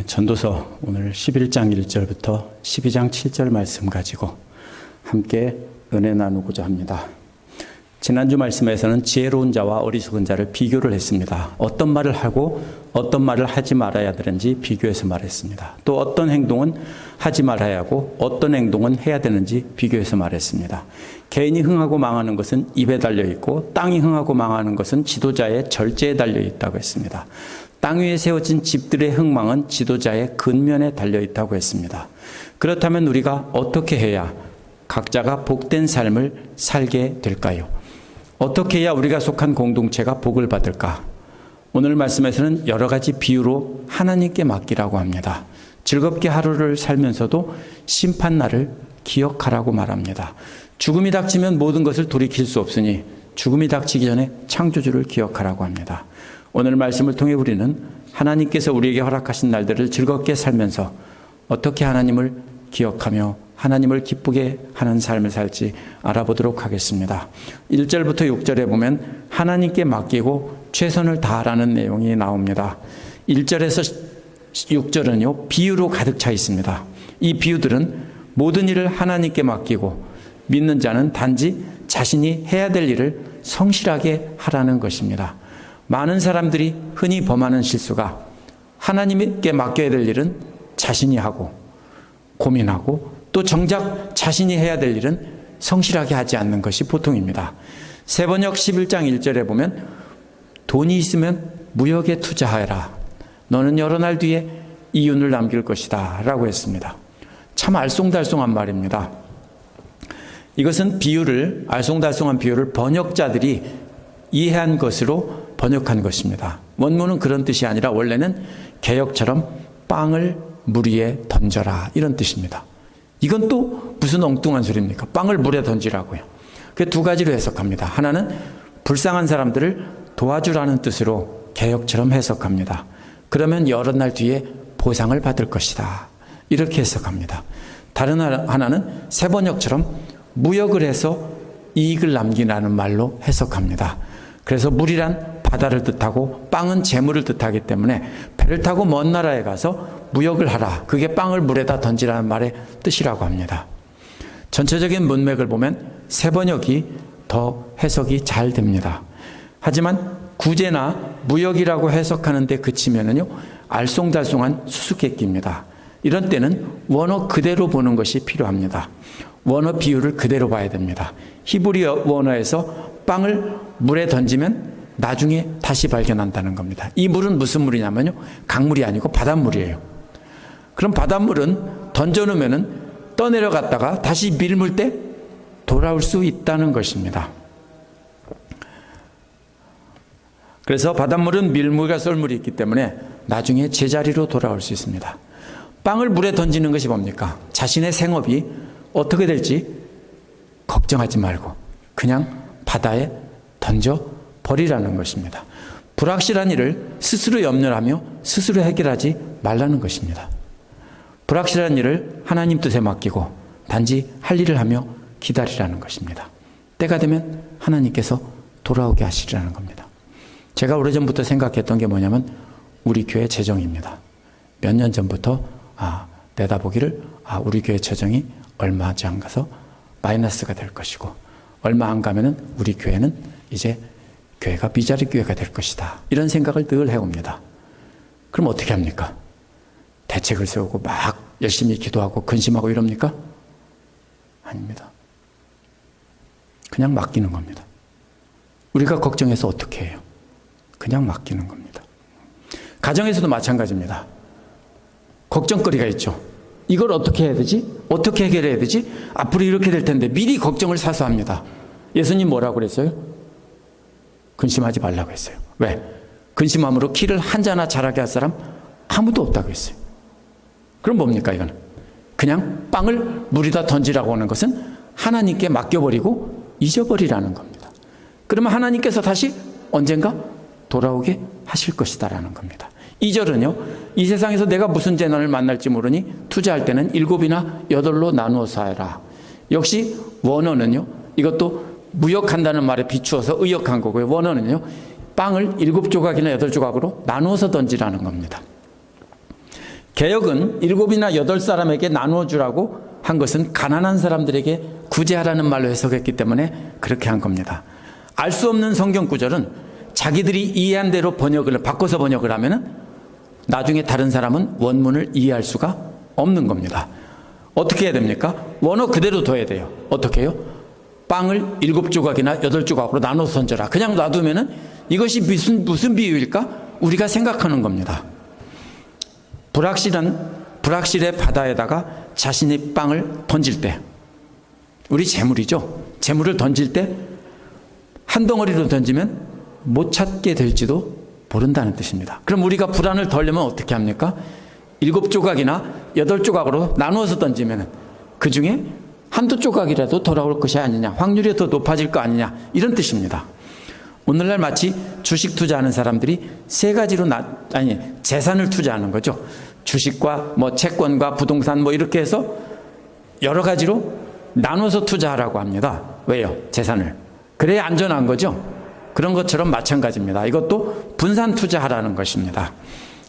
전도서 오늘 11장 1절부터 12장 7절 말씀 가지고 함께 은혜 나누고자 합니다. 지난주 말씀에서는 지혜로운 자와 어리석은 자를 비교를 했습니다. 어떤 말을 하고 어떤 말을 하지 말아야 되는지 비교해서 말했습니다. 또 어떤 행동은 하지 말아야 하고 어떤 행동은 해야 되는지 비교해서 말했습니다. 개인이 흥하고 망하는 것은 입에 달려있고 땅이 흥하고 망하는 것은 지도자의 절제에 달려있다고 했습니다. 땅 위에 세워진 집들의 흥망은 지도자의 근면에 달려있다고 했습니다. 그렇다면 우리가 어떻게 해야 각자가 복된 삶을 살게 될까요? 어떻게 해야 우리가 속한 공동체가 복을 받을까? 오늘 말씀에서는 여러 가지 비유로 하나님께 맡기라고 합니다. 즐겁게 하루를 살면서도 심판날을 기억하라고 말합니다. 죽음이 닥치면 모든 것을 돌이킬 수 없으니 죽음이 닥치기 전에 창조주를 기억하라고 합니다. 오늘 말씀을 통해 우리는 하나님께서 우리에게 허락하신 날들을 즐겁게 살면서 어떻게 하나님을 기억하며 하나님을 기쁘게 하는 삶을 살지 알아보도록 하겠습니다. 1절부터 6절에 보면 하나님께 맡기고 최선을 다하라는 내용이 나옵니다. 1절에서 6절은요, 비유로 가득 차 있습니다. 이 비유들은 모든 일을 하나님께 맡기고 믿는 자는 단지 자신이 해야 될 일을 성실하게 하라는 것입니다. 많은 사람들이 흔히 범하는 실수가 하나님께 맡겨야 될 일은 자신이 하고 고민하고 또 정작 자신이 해야 될 일은 성실하게 하지 않는 것이 보통입니다. 세번역 11장 1절에 보면 돈이 있으면 무역에 투자하라. 너는 여러 날 뒤에 이윤을 남길 것이다 라고 했습니다. 참 알쏭달쏭한 말입니다. 이것은 비유를, 알쏭달쏭한 비유를 번역자들이 이해한 것으로 번역한 것입니다. 원문은 그런 뜻이 아니라 원래는 개역처럼 빵을 물 위에 던져라 이런 뜻입니다. 이건 또 무슨 엉뚱한 소리입니까? 빵을 물에 던지라고요. 그 두 가지로 해석합니다. 하나는 불쌍한 사람들을 도와주라는 뜻으로 개역처럼 해석합니다. 그러면 여러 날 뒤에 보상을 받을 것이다. 이렇게 해석합니다. 다른 하나는 세번역처럼 무역을 해서 이익을 남기라는 말로 해석합니다. 그래서 물이란 바다를 뜻하고 빵은 재물을 뜻하기 때문에 배를 타고 먼 나라에 가서 무역을 하라. 그게 빵을 물에다 던지라는 말의 뜻이라고 합니다. 전체적인 문맥을 보면 세번역이 더 해석이 잘 됩니다. 하지만 구제나 무역이라고 해석하는 데 그치면은요, 알쏭달쏭한 수수께끼입니다. 이런 때는 원어 그대로 보는 것이 필요합니다. 원어 비유를 그대로 봐야 됩니다. 히브리 원어에서 빵을 물에 던지면 나중에 다시 발견한다는 겁니다. 이 물은 무슨 물이냐면요, 강물이 아니고 바닷물이에요. 그럼 바닷물은 던져놓으면 떠내려갔다가 다시 밀물 때 돌아올 수 있다는 것입니다. 그래서 바닷물은 밀물과 썰물이 있기 때문에 나중에 제자리로 돌아올 수 있습니다. 빵을 물에 던지는 것이 뭡니까? 자신의 생업이 어떻게 될지 걱정하지 말고 그냥 바다에 던져 버리라는 것입니다. 불확실한 일을 스스로 염려하며 스스로 해결하지 말라는 것입니다. 불확실한 일을 하나님 뜻에 맡기고 단지 할 일을 하며 기다리라는 것입니다. 때가 되면 하나님께서 돌아오게 하시리라는 겁니다. 제가 오래전부터 생각했던 게 뭐냐면 우리 교회 재정입니다. 몇 년 전부터 내다보기를 우리 교회 재정이 얼마 안 가서 마이너스가 될 것이고 얼마 안 가면은 우리 교회는 이제 교회가 미자리 교회가 될 것이다. 이런 생각을 늘 해옵니다. 그럼 어떻게 합니까? 대책을 세우고 막 열심히 기도하고 근심하고 이럽니까? 아닙니다. 그냥 맡기는 겁니다. 우리가 걱정해서 어떻게 해요? 그냥 맡기는 겁니다. 가정에서도 마찬가지입니다. 걱정거리가 있죠. 이걸 어떻게 해야 되지? 어떻게 해결해야 되지? 앞으로 이렇게 될 텐데 미리 걱정을 사서 합니다. 예수님 뭐라고 그랬어요? 근심하지 말라고 했어요. 왜? 근심함으로 키를 한 자나 자라게 할 사람 아무도 없다고 했어요. 그럼 뭡니까 이거는? 그냥 빵을 물에다 던지라고 하는 것은 하나님께 맡겨버리고 잊어버리라는 겁니다. 그러면 하나님께서 다시 언젠가 돌아오게 하실 것이다라는 겁니다. 2절은요, 이 세상에서 내가 무슨 재난을 만날지 모르니 투자할 때는 7이나 8로 나누어서 해라. 역시 원어는요, 이것도 무역한다는 말에 비추어서 의역한 거고요. 원어는요, 빵을 7조각이나 8조각으로 나누어서 던지라는 겁니다. 개혁은 7이나 8사람에게 나누어 주라고 한 것은 가난한 사람들에게 구제하라는 말로 해석했기 때문에 그렇게 한 겁니다. 알 수 없는 성경 구절은 자기들이 이해한 대로 바꿔서 번역을 하면은 나중에 다른 사람은 원문을 이해할 수가 없는 겁니다. 어떻게 해야 됩니까? 원어 그대로 둬야 돼요. 어떻게 해요? 빵을 7조각이나 8조각으로 나눠서 던져라. 그냥 놔두면은 이것이 무슨 비유일까? 우리가 생각하는 겁니다. 불확실의 바다에다가 자신의 빵을 던질 때, 우리 재물이죠. 재물을 던질 때 한 덩어리로 던지면 못 찾게 될지도 모른다는 뜻입니다. 그럼 우리가 불안을 덜려면 어떻게 합니까? 7조각이나 8조각으로 나누어서 던지면 그 중에 한두 조각이라도 돌아올 것이 아니냐, 확률이 더 높아질 거 아니냐, 이런 뜻입니다. 오늘날 마치 주식 투자하는 사람들이 세 가지로 재산을 투자하는 거죠. 주식과 채권과 부동산 이렇게 해서 여러 가지로 나눠서 투자하라고 합니다. 왜요? 재산을. 그래야 안전한 거죠. 그런 것처럼 마찬가지입니다. 이것도 분산 투자하라는 것입니다.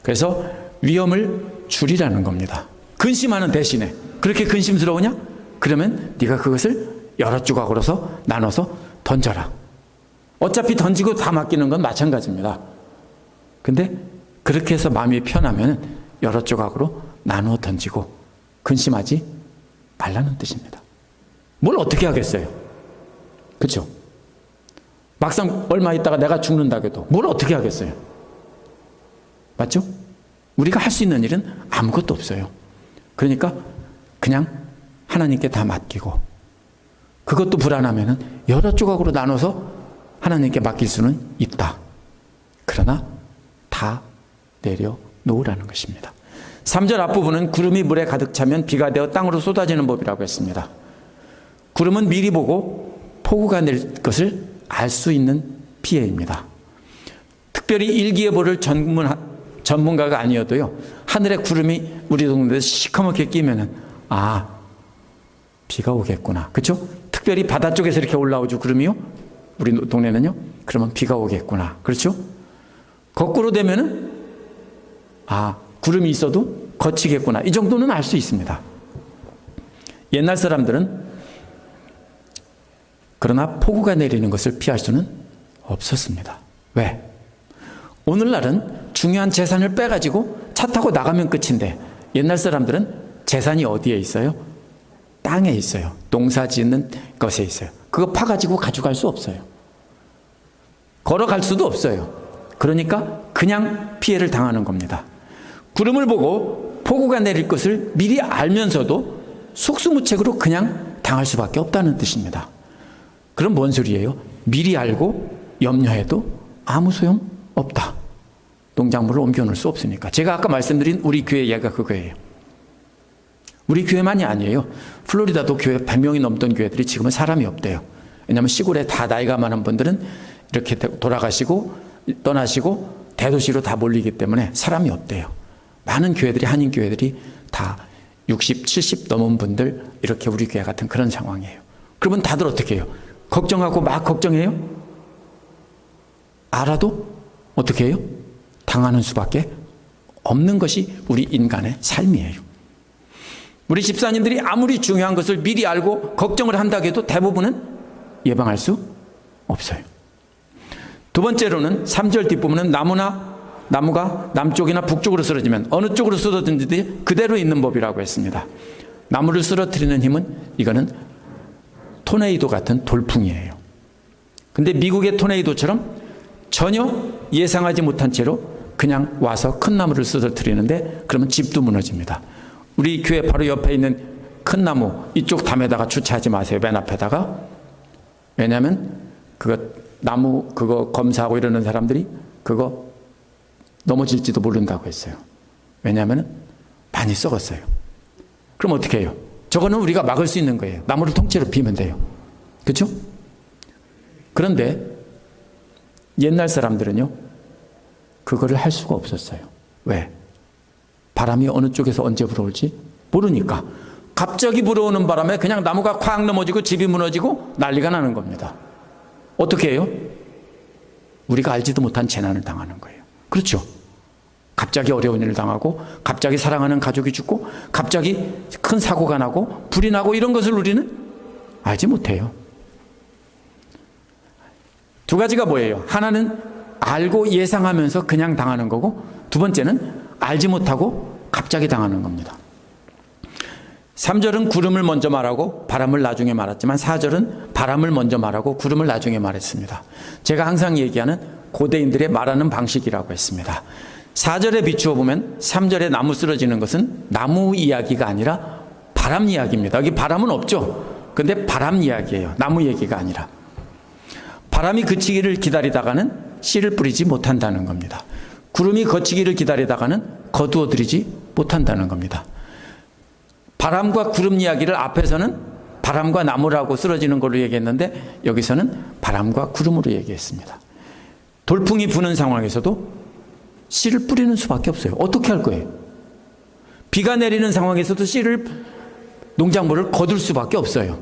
그래서 위험을 줄이라는 겁니다. 근심하는 대신에 그렇게 근심스러우냐? 그러면 네가 그것을 여러 조각으로서 나눠서 던져라. 어차피 던지고 다 맡기는 건 마찬가지입니다. 근데 그렇게 해서 마음이 편하면 여러 조각으로 나누어 던지고 근심하지 말라는 뜻입니다. 뭘 어떻게 하겠어요? 그렇죠? 막상 얼마 있다가 내가 죽는다고 해도 뭘 어떻게 하겠어요? 맞죠? 우리가 할 수 있는 일은 아무것도 없어요. 그러니까 그냥 하나님께 다 맡기고, 그것도 불안하면 여러 조각으로 나눠서 하나님께 맡길 수는 있다. 그러나 다 내려놓으라는 것입니다. 3절 앞부분은 구름이 물에 가득 차면 비가 되어 땅으로 쏟아지는 법이라고 했습니다. 구름은 미리 보고 폭우가 낼 것을 알 수 있는 피해입니다. 특별히 일기예보를 전문가가 아니어도요, 하늘에 구름이 우리 동네에서 시커멓게 끼면은 비가 오겠구나. 그렇죠? 특별히 바다 쪽에서 이렇게 올라오죠, 구름이요. 우리 동네는요. 그러면 비가 오겠구나. 그렇죠? 거꾸로 되면은 구름이 있어도 거치겠구나. 이 정도는 알 수 있습니다. 옛날 사람들은 그러나 폭우가 내리는 것을 피할 수는 없었습니다. 왜? 오늘날은 중요한 재산을 빼가지고 차 타고 나가면 끝인데, 옛날 사람들은 재산이 어디에 있어요? 땅에 있어요. 농사 짓는 것에 있어요. 그거 파가지고 가져갈 수 없어요. 걸어갈 수도 없어요. 그러니까 그냥 피해를 당하는 겁니다. 구름을 보고 폭우가 내릴 것을 미리 알면서도 속수무책으로 그냥 당할 수밖에 없다는 뜻입니다. 그럼 뭔 소리예요? 미리 알고 염려해도 아무 소용 없다. 농작물을 옮겨놓을 수 없으니까. 제가 아까 말씀드린 우리 교회 예가 그거예요. 우리 교회만이 아니에요. 플로리다도 교회 100명이 넘던 교회들이 지금은 사람이 없대요. 왜냐하면 시골에 다 나이가 많은 분들은 이렇게 돌아가시고 떠나시고 대도시로 다 몰리기 때문에 사람이 없대요. 많은 교회들이, 한인 교회들이 다 60, 70 넘은 분들, 이렇게 우리 교회 같은 그런 상황이에요. 그러면 다들 어떻게 해요? 걱정하고 막 걱정해요? 알아도 어떻게 해요? 당하는 수밖에 없는 것이 우리 인간의 삶이에요. 우리 집사님들이 아무리 중요한 것을 미리 알고 걱정을 한다고 해도 대부분은 예방할 수 없어요. 두 번째로는 3절 뒷부분은 나무가 남쪽이나 북쪽으로 쓰러지면 어느 쪽으로 쓰러든지 그대로 있는 법이라고 했습니다. 나무를 쓰러뜨리는 힘은 이거는 토네이도 같은 돌풍이에요. 근데 미국의 토네이도처럼 전혀 예상하지 못한 채로 그냥 와서 큰 나무를 쓰러뜨리는데, 그러면 집도 무너집니다. 우리 교회 바로 옆에 있는 큰 나무 이쪽 담에다가 주차하지 마세요. 맨 앞에다가. 왜냐하면 나무 검사하고 이러는 사람들이 그거 넘어질지도 모른다고 했어요. 왜냐하면 많이 썩었어요. 그럼 어떻게 해요? 저거는 우리가 막을 수 있는 거예요. 나무를 통째로 비면 돼요. 그렇죠? 그런데 옛날 사람들은요, 그거를 할 수가 없었어요. 왜? 바람이 어느 쪽에서 언제 불어올지 모르니까. 갑자기 불어오는 바람에 그냥 나무가 콱 넘어지고 집이 무너지고 난리가 나는 겁니다. 어떻게 해요? 우리가 알지도 못한 재난을 당하는 거예요. 그렇죠? 갑자기 어려운 일을 당하고 갑자기 사랑하는 가족이 죽고 갑자기 큰 사고가 나고 불이 나고 이런 것을 우리는 알지 못해요. 두 가지가 뭐예요? 하나는 알고 예상하면서 그냥 당하는 거고 두 번째는 알지 못하고 갑자기 당하는 겁니다. 3절은 구름을 먼저 말하고 바람을 나중에 말했지만 4절은 바람을 먼저 말하고 구름을 나중에 말했습니다. 제가 항상 얘기하는 고대인들의 말하는 방식이라고 했습니다. 4절에 비추어 보면 3절에 나무 쓰러지는 것은 나무 이야기가 아니라 바람 이야기입니다. 여기 바람은 없죠. 근데 바람 이야기예요. 나무 얘기가 아니라. 바람이 그치기를 기다리다가는 씨를 뿌리지 못한다는 겁니다. 구름이 거치기를 기다리다가는 거두어들이지 못한다는 겁니다. 바람과 구름 이야기를 앞에서는 바람과 나무라고 쓰러지는 걸로 얘기했는데 여기서는 바람과 구름으로 얘기했습니다. 돌풍이 부는 상황에서도 씨를 뿌리는 수밖에 없어요. 어떻게 할 거예요? 비가 내리는 상황에서도 농작물을 거둘 수밖에 없어요.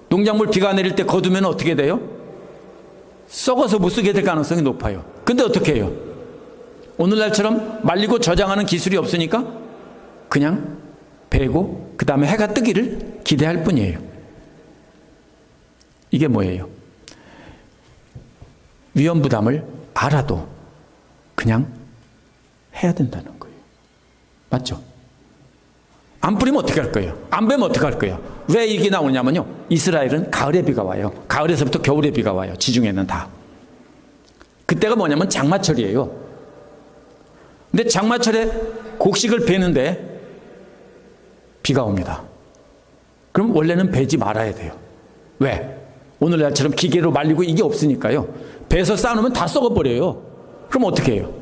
농작물 비가 내릴 때 거두면 어떻게 돼요? 썩어서 못 쓰게 될 가능성이 높아요. 근데 어떻게 해요? 오늘날처럼 말리고 저장하는 기술이 없으니까 그냥 베고 그 다음에 해가 뜨기를 기대할 뿐이에요. 이게 뭐예요? 위험 부담을 알아도 그냥 해야 된다는 거예요. 맞죠? 안 뿌리면 어떻게 할 거예요? 안 베면 어떻게 할 거예요? 왜 이게 나오냐면요, 이스라엘은 가을에 비가 와요. 가을에서부터 겨울에 비가 와요. 지중해는 다. 그때가 뭐냐면 장마철이에요. 근데 장마철에 곡식을 베는데 비가 옵니다. 그럼 원래는 베지 말아야 돼요. 왜? 오늘날처럼 기계로 말리고 이게 없으니까요. 베서 쌓아놓으면 다 썩어버려요. 그럼 어떻게 해요?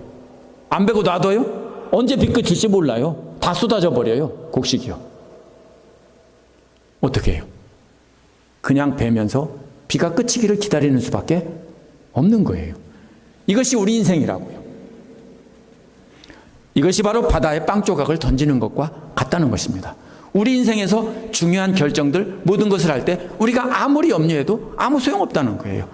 안 베고 놔둬요? 언제 비 끝일지 몰라요. 다 쏟아져 버려요. 곡식이요. 어떻게 해요? 그냥 베면서 비가 그치기를 기다리는 수밖에 없는 거예요. 이것이 우리 인생이라고요. 이것이 바로 바다에 빵 조각을 던지는 것과 같다는 것입니다. 우리 인생에서 중요한 결정들, 모든 것을 할 때 우리가 아무리 염려해도 아무 소용없다는 거예요.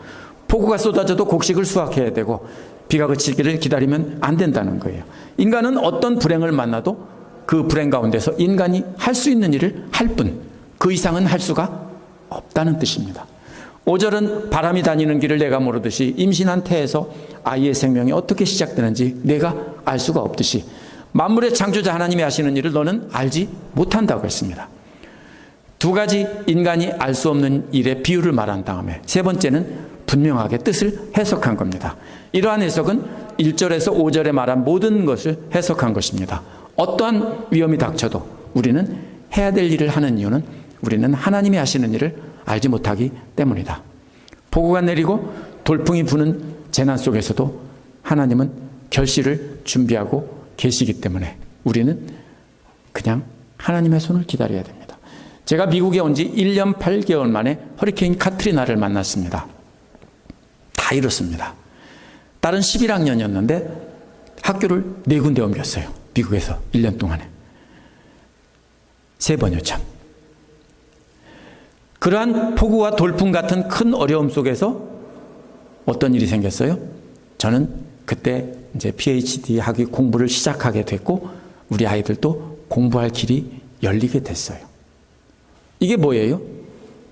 폭우가 쏟아져도 곡식을 수확해야 되고 비가 그치기를 기다리면 안 된다는 거예요. 인간은 어떤 불행을 만나도 그 불행 가운데서 인간이 할 수 있는 일을 할 뿐, 그 이상은 할 수가 없다는 뜻입니다. 5절은 바람이 다니는 길을 내가 모르듯이 임신한 태에서 아이의 생명이 어떻게 시작되는지 내가 알 수가 없듯이 만물의 창조자 하나님이 하시는 일을 너는 알지 못한다고 했습니다. 두 가지 인간이 알 수 없는 일의 비유를 말한 다음에 세 번째는 분명하게 뜻을 해석한 겁니다. 이러한 해석은 1절에서 5절에 말한 모든 것을 해석한 것입니다. 어떠한 위험이 닥쳐도 우리는 해야 될 일을 하는 이유는 우리는 하나님이 하시는 일을 알지 못하기 때문이다. 폭우가 내리고 돌풍이 부는 재난 속에서도 하나님은 결실을 준비하고 계시기 때문에 우리는 그냥 하나님의 손을 기다려야 됩니다. 제가 미국에 온 지 1년 8개월 만에 허리케인 카트리나를 만났습니다. 다 이렇습니다. 딸은 11학년이었는데 학교를 4군데 옮겼어요. 미국에서 1년 동안에. 3번이요 참. 그러한 폭우와 돌풍 같은 큰 어려움 속에서 어떤 일이 생겼어요? 저는 그때 이제 PhD 학위 공부를 시작하게 됐고 우리 아이들도 공부할 길이 열리게 됐어요. 이게 뭐예요?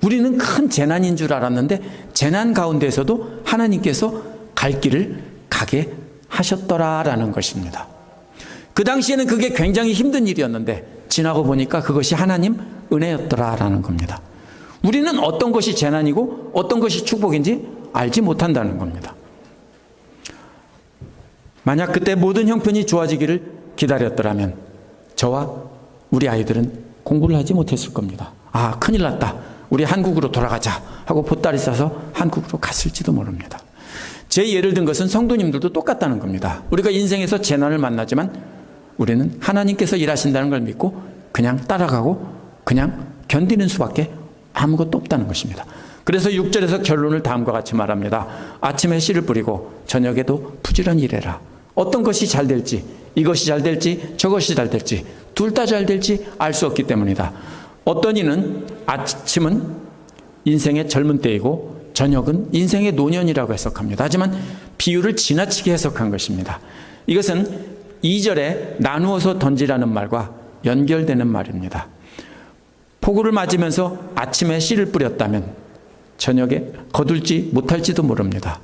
우리는 큰 재난인 줄 알았는데 재난 가운데서도 하나님께서 갈 길을 가게 하셨더라라는 것입니다. 그 당시에는 그게 굉장히 힘든 일이었는데 지나고 보니까 그것이 하나님 은혜였더라라는 겁니다. 우리는 어떤 것이 재난이고 어떤 것이 축복인지 알지 못한다는 겁니다. 만약 그때 모든 형편이 좋아지기를 기다렸더라면 저와 우리 아이들은 공부를 하지 못했을 겁니다. 아, 큰일 났다. 우리 한국으로 돌아가자 하고 보따리 싸서 한국으로 갔을지도 모릅니다. 제 예를 든 것은 성도님들도 똑같다는 겁니다. 우리가 인생에서 재난을 만나지만 우리는 하나님께서 일하신다는 걸 믿고 그냥 따라가고 그냥 견디는 수밖에 아무것도 없다는 것입니다. 그래서 6절에서 결론을 다음과 같이 말합니다. 아침에 씨를 뿌리고 저녁에도 부지런히 일해라. 어떤 것이 잘 될지, 이것이 잘 될지 저것이 잘 될지 둘 다 잘 될지 알 수 없기 때문이다. 어떤 이는 아침은 인생의 젊은 때이고 저녁은 인생의 노년이라고 해석합니다. 하지만 비유를 지나치게 해석한 것입니다. 이것은 2절에 나누어서 던지라는 말과 연결되는 말입니다. 폭우를 맞으면서 아침에 씨를 뿌렸다면 저녁에 거둘지 못할지도 모릅니다.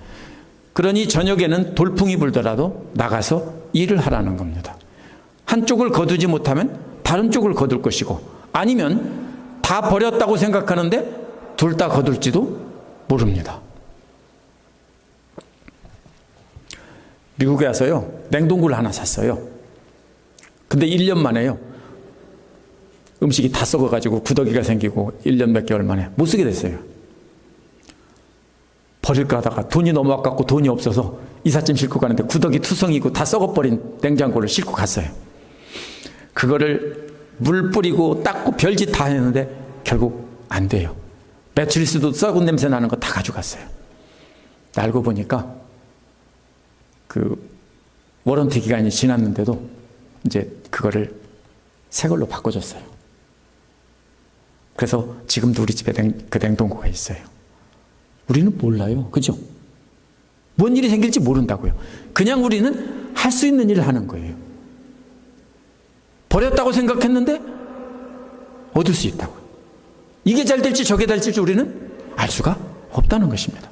그러니 저녁에는 돌풍이 불더라도 나가서 일을 하라는 겁니다. 한쪽을 거두지 못하면 다른 쪽을 거둘 것이고, 아니면 다 버렸다고 생각하는데 둘 다 거둘지도 모릅니다. 미국에 와서요, 냉동고를 하나 샀어요. 근데 1년 만에요, 음식이 다 썩어가지고 구더기가 생기고 1년 몇 개월 만에 못 쓰게 됐어요. 버릴까 하다가 돈이 너무 아깝고 돈이 없어서 이삿짐 싣고 가는데 구더기 투성이고 다 썩어버린 냉장고를 싣고 갔어요. 그거를 물 뿌리고 닦고 별짓 다 했는데 결국 안 돼요. 매출리스도 썩은 냄새 나는 거 다 가져갔어요. 알고 보니까 그 워런티 기간이 지났는데도 이제 그거를 새 걸로 바꿔줬어요. 그래서 지금도 우리 집에 그 냉동고가 있어요. 우리는 몰라요. 그죠? 뭔 일이 생길지 모른다고요. 그냥 우리는 할 수 있는 일을 하는 거예요. 버렸다고 생각했는데 얻을 수 있다고요. 이게 잘 될지 저게 잘 될지 우리는 알 수가 없다는 것입니다.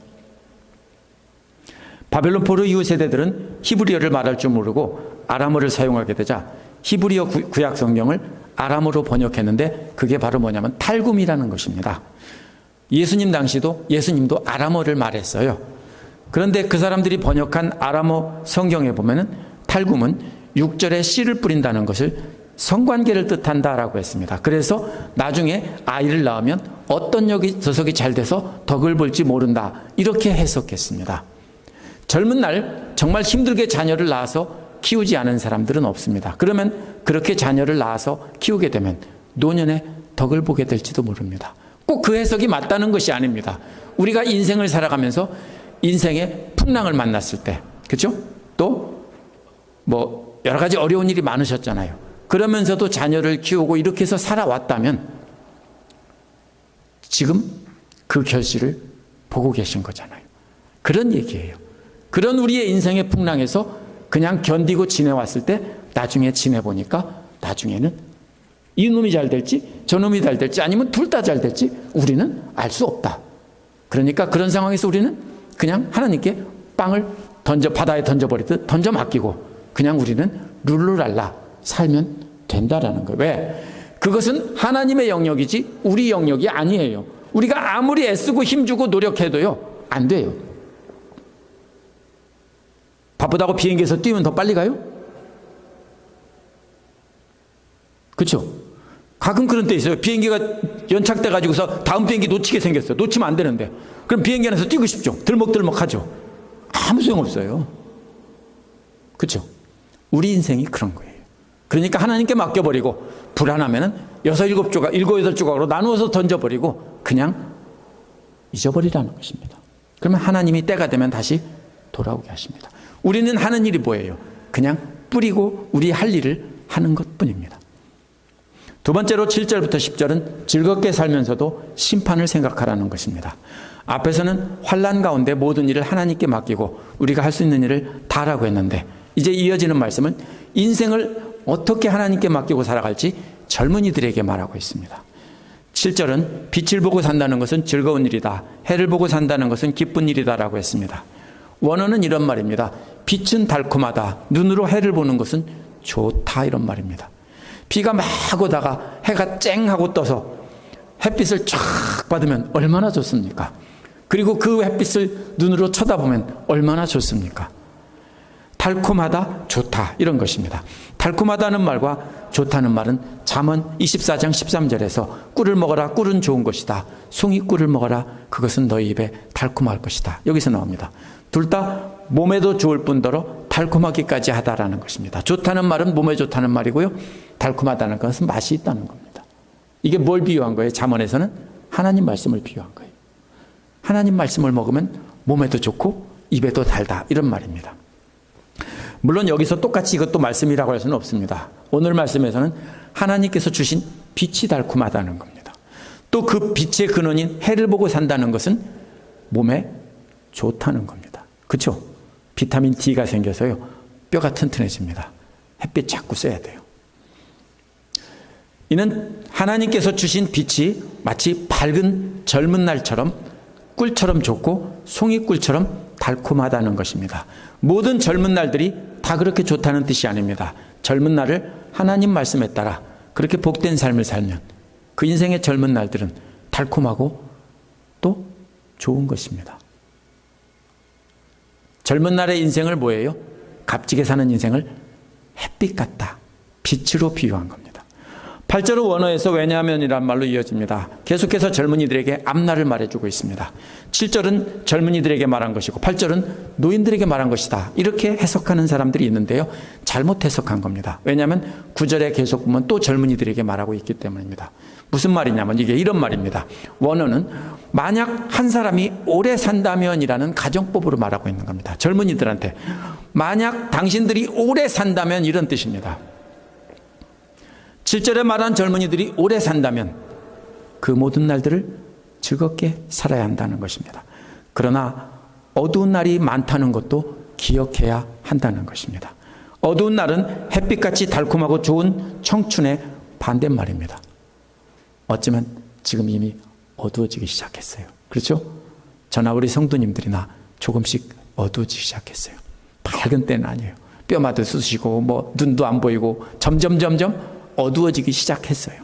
바벨론 포로 이후 세대들은 히브리어를 말할 줄 모르고 아람어를 사용하게 되자 히브리어 구약 성경을 아람어로 번역했는데, 그게 바로 뭐냐면 탈굼이라는 것입니다. 예수님 당시도 예수님도 아람어를 말했어요. 그런데 그 사람들이 번역한 아람어 성경에 보면은 탈굼은 6절에 씨를 뿌린다는 것을 성관계를 뜻한다라고 했습니다. 그래서 나중에 아이를 낳으면 어떤 녀석이 잘 돼서 덕을 볼지 모른다, 이렇게 해석했습니다. 젊은 날 정말 힘들게 자녀를 낳아서 키우지 않은 사람들은 없습니다. 그러면 그렇게 자녀를 낳아서 키우게 되면 노년에 덕을 보게 될지도 모릅니다. 꼭 그 해석이 맞다는 것이 아닙니다. 우리가 인생을 살아가면서 인생의 풍랑을 만났을 때, 그렇죠? 또 뭐 여러 가지 어려운 일이 많으셨잖아요. 그러면서도 자녀를 키우고 이렇게 해서 살아왔다면 지금 그 결실을 보고 계신 거잖아요. 그런 얘기예요. 그런 우리의 인생의 풍랑에서 그냥 견디고 지내왔을 때 나중에 지내보니까 나중에는 이 놈이 잘 될지 저 놈이 잘 될지 아니면 둘 다 잘 될지 우리는 알 수 없다. 그러니까 그런 상황에서 우리는 그냥 하나님께 빵을 바다에 던져버리듯 던져 맡기고 그냥 우리는 룰루랄라 살면 된다라는 거예요. 왜? 그것은 하나님의 영역이지 우리 영역이 아니에요. 우리가 아무리 애쓰고 힘주고 노력해도요, 안 돼요. 바쁘다고 비행기에서 뛰면 더 빨리 가요? 그렇죠? 가끔 그런 때 있어요. 비행기가 연착돼 가지고서 다음 비행기 놓치게 생겼어요. 놓치면 안 되는데. 그럼 비행기 안에서 뛰고 싶죠. 들먹들먹하죠. 아무 소용없어요. 그렇죠? 우리 인생이 그런 거예요. 그러니까 하나님께 맡겨버리고 불안하면은 6, 7조각, 7, 8조각으로 나누어서 던져버리고 그냥 잊어버리라는 것입니다. 그러면 하나님이 때가 되면 다시 돌아오게 하십니다. 우리는 하는 일이 뭐예요? 그냥 뿌리고 우리 할 일을 하는 것뿐입니다. 두 번째로 7절부터 10절은 즐겁게 살면서도 심판을 생각하라는 것입니다. 앞에서는 환난 가운데 모든 일을 하나님께 맡기고 우리가 할 수 있는 일을 다라고 했는데, 이제 이어지는 말씀은 인생을 어떻게 하나님께 맡기고 살아갈지 젊은이들에게 말하고 있습니다. 7절은 빛을 보고 산다는 것은 즐거운 일이다, 해를 보고 산다는 것은 기쁜 일이다라고 했습니다. 원어는 이런 말입니다. 빛은 달콤하다, 눈으로 해를 보는 것은 좋다, 이런 말입니다. 비가 막 오다가 해가 쨍하고 떠서 햇빛을 쫙 받으면 얼마나 좋습니까? 그리고 그 햇빛을 눈으로 쳐다보면 얼마나 좋습니까? 달콤하다, 좋다, 이런 것입니다. 달콤하다는 말과 좋다는 말은 잠언 24장 13절에서 꿀을 먹어라, 꿀은 좋은 것이다, 송이 꿀을 먹어라, 그것은 너희 입에 달콤할 것이다, 여기서 나옵니다. 둘 다 몸에도 좋을 뿐더러 달콤하기까지 하다라는 것입니다. 좋다는 말은 몸에 좋다는 말이고요, 달콤하다는 것은 맛이 있다는 겁니다. 이게 뭘 비유한 거예요? 잠언에서는 하나님 말씀을 비유한 거예요. 하나님 말씀을 먹으면 몸에도 좋고 입에도 달다, 이런 말입니다. 물론 여기서 똑같이 이것도 말씀이라고 할 수는 없습니다. 오늘 말씀에서는 하나님께서 주신 빛이 달콤하다는 겁니다. 또 그 빛의 근원인 해를 보고 산다는 것은 몸에 좋다는 겁니다. 그렇죠? 비타민 D가 생겨서요, 뼈가 튼튼해집니다. 햇빛 자꾸 쐬야 돼요. 이는 하나님께서 주신 빛이 마치 밝은 젊은 날처럼 꿀처럼 좋고 송이꿀처럼 달콤하다는 것입니다. 모든 젊은 날들이 다 그렇게 좋다는 뜻이 아닙니다. 젊은 날을 하나님 말씀에 따라 그렇게 복된 삶을 살면 그 인생의 젊은 날들은 달콤하고 또 좋은 것입니다. 젊은 날의 인생을 뭐예요? 값지게 사는 인생을 햇빛 같다, 빛으로 비유한 겁니다. 8절은 원어에서 왜냐하면이란 말로 이어집니다. 계속해서 젊은이들에게 앞날을 말해주고 있습니다. 7절은 젊은이들에게 말한 것이고 8절은 노인들에게 말한 것이다. 이렇게 해석하는 사람들이 있는데요. 잘못 해석한 겁니다. 왜냐하면 9절에 계속 보면 또 젊은이들에게 말하고 있기 때문입니다. 무슨 말이냐면 이게 이런 말입니다. 원어는 만약 한 사람이 오래 산다면이라는 가정법으로 말하고 있는 겁니다. 젊은이들한테 만약 당신들이 오래 산다면 이런 뜻입니다. 7절에 말한 젊은이들이 오래 산다면 그 모든 날들을 즐겁게 살아야 한다는 것입니다. 그러나 어두운 날이 많다는 것도 기억해야 한다는 것입니다. 어두운 날은 햇빛같이 달콤하고 좋은 청춘의 반대말입니다. 어쩌면 지금 이미 어두워지기 시작했어요. 그렇죠? 저나 우리 성도님들이나 조금씩 어두워지기 시작했어요. 밝은 때는 아니에요. 뼈마도 쑤시고 뭐 눈도 안 보이고 점점 어두워지기 시작했어요.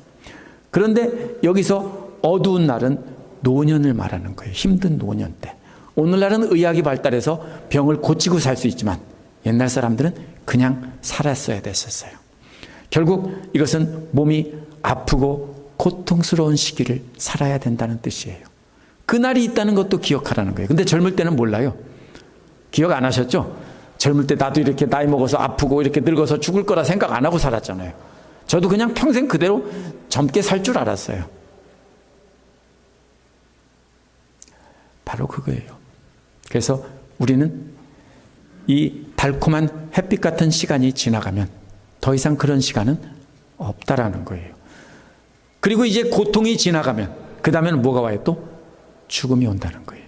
그런데 여기서 어두운 날은 노년을 말하는 거예요. 힘든 노년 때. 오늘날은 의학이 발달해서 병을 고치고 살 수 있지만 옛날 사람들은 그냥 살았어야 됐었어요. 결국 이것은 몸이 아프고 고통스러운 시기를 살아야 된다는 뜻이에요. 그날이 있다는 것도 기억하라는 거예요. 근데 젊을 때는 몰라요. 기억 안 하셨죠? 젊을 때 나도 이렇게 나이 먹어서 아프고 이렇게 늙어서 죽을 거라 생각 안 하고 살았잖아요. 저도 그냥 평생 그대로 젊게 살 줄 알았어요. 바로 그거예요. 그래서 우리는 이 달콤한 햇빛 같은 시간이 지나가면 더 이상 그런 시간은 없다라는 거예요. 그리고 이제 고통이 지나가면 그 다음에는 뭐가 와요? 또 죽음이 온다는 거예요.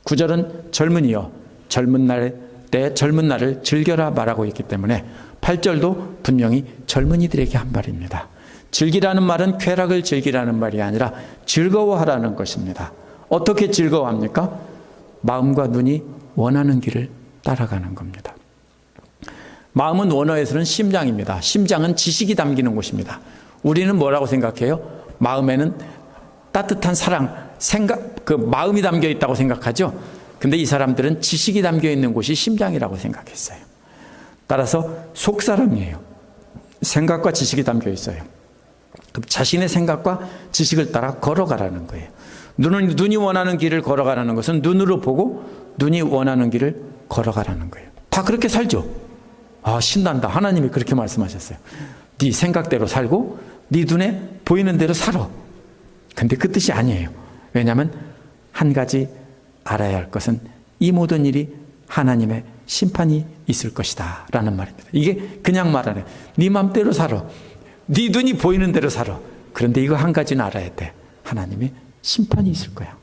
9절은 젊은이여 젊은 때 젊은 날을 즐겨라 말하고 있기 때문에 8절도 분명히 젊은이들에게 한 말입니다. 즐기라는 말은 쾌락을 즐기라는 말이 아니라 즐거워하라는 것입니다. 어떻게 즐거워합니까? 마음과 눈이 원하는 길을 따라가는 겁니다. 마음은 원어에서는 심장입니다. 심장은 지식이 담기는 곳입니다. 우리는 뭐라고 생각해요? 마음에는 따뜻한 사랑, 생각, 그 마음이 담겨 있다고 생각하죠? 근데 이 사람들은 지식이 담겨 있는 곳이 심장이라고 생각했어요. 따라서 속사람이에요. 생각과 지식이 담겨 있어요. 그럼 자신의 생각과 지식을 따라 걸어가라는 거예요. 눈이 원하는 길을 걸어가라는 것은 눈으로 보고 눈이 원하는 길을 걸어가라는 거예요. 다 그렇게 살죠. 아, 신난다. 하나님이 그렇게 말씀하셨어요. 네 생각대로 살고 네 눈에 보이는 대로 살아. 근데 그 뜻이 아니에요. 왜냐하면 한 가지 알아야 할 것은 이 모든 일이 하나님의 심판이 있을 것이다 라는 말입니다. 이게 그냥 말 안 해요. 네 맘대로 살아. 네 눈이 보이는 대로 살아. 그런데 이거 한 가지는 알아야 돼. 하나님의 심판이 있을 거야.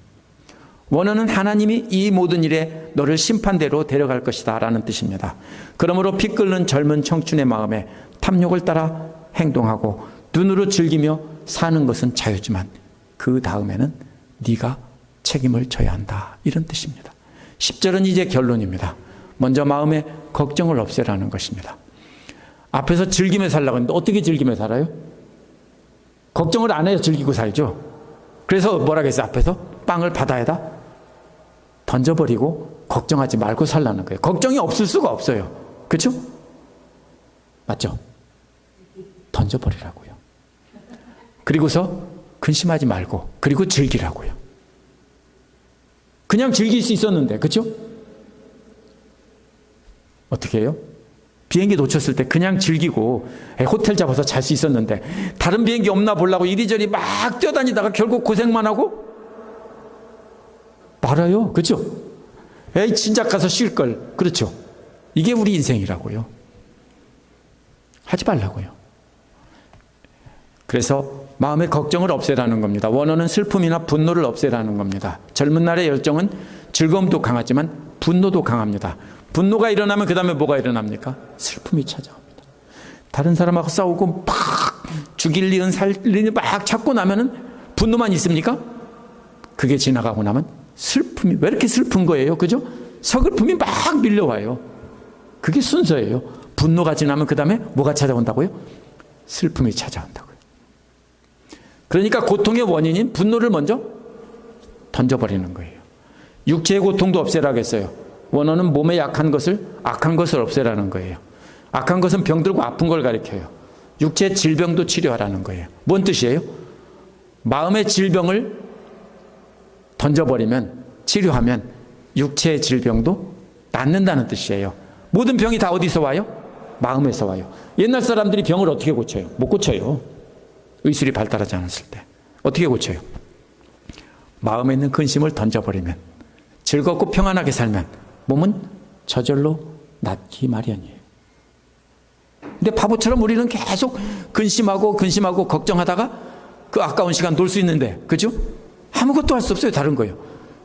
원어는 하나님이 이 모든 일에 너를 심판대로 데려갈 것이다 라는 뜻입니다. 그러므로 피 끓는 젊은 청춘의 마음에 탐욕을 따라 행동하고 눈으로 즐기며 사는 것은 자유지만 그 다음에는 네가 책임을 져야 한다 이런 뜻입니다. 10절은 이제 결론입니다. 먼저 마음의 걱정을 없애라는 것입니다. 앞에서 즐기며 살라고 했는데 어떻게 즐기며 살아요? 걱정을 안 해서 즐기고 살죠. 그래서 뭐라고 했어요? 앞에서 빵을 바다에다 던져버리고 걱정하지 말고 살라는 거예요. 걱정이 없을 수가 없어요. 그렇죠? 맞죠? 던져버리라고요. 그리고서 근심하지 말고 그리고 즐기라고요. 그냥 즐길 수 있었는데 그렇죠? 어떻게 해요? 비행기 놓쳤을 때 그냥 즐기고 호텔 잡아서 잘 수 있었는데 다른 비행기 없나 보려고 이리저리 막 뛰어다니다가 결국 고생만 하고 말아요. 그렇죠? 에이 진작 가서 쉴걸. 그렇죠? 이게 우리 인생이라고요. 하지 말라고요. 그래서 마음의 걱정을 없애라는 겁니다. 원어는 슬픔이나 분노를 없애라는 겁니다. 젊은 날의 열정은 즐거움도 강하지만 분노도 강합니다. 분노가 일어나면 그 다음에 뭐가 일어납니까? 슬픔이 찾아옵니다. 다른 사람하고 싸우고 막 죽일 리은 살리는 막 찾고 나면은 분노만 있습니까? 그게 지나가고 나면 슬픔이 왜 이렇게 슬픈 거예요? 그죠? 서글픔이 막 밀려와요. 그게 순서예요. 분노가 지나면 그 다음에 뭐가 찾아온다고요? 슬픔이 찾아온다고요. 그러니까 고통의 원인인 분노를 먼저 던져버리는 거예요. 육체의 고통도 없애라고 했어요. 원어는 몸에 약한 것을, 악한 것을 없애라는 거예요. 악한 것은 병들고 아픈 걸 가리켜요. 육체의 질병도 치료하라는 거예요. 뭔 뜻이에요? 마음의 질병을 던져버리면, 치료하면 육체의 질병도 낫는다는 뜻이에요. 모든 병이 다 어디서 와요? 마음에서 와요. 옛날 사람들이 병을 어떻게 고쳐요? 못 고쳐요. 의술이 발달하지 않았을 때. 어떻게 고쳐요? 마음에 있는 근심을 던져버리면, 즐겁고 평안하게 살면 몸은 저절로 낫기 마련이에요. 근데 바보처럼 우리는 계속 근심하고 걱정하다가 그 아까운 시간 놀 수 있는데, 그죠? 아무것도 할 수 없어요. 다른 거예요.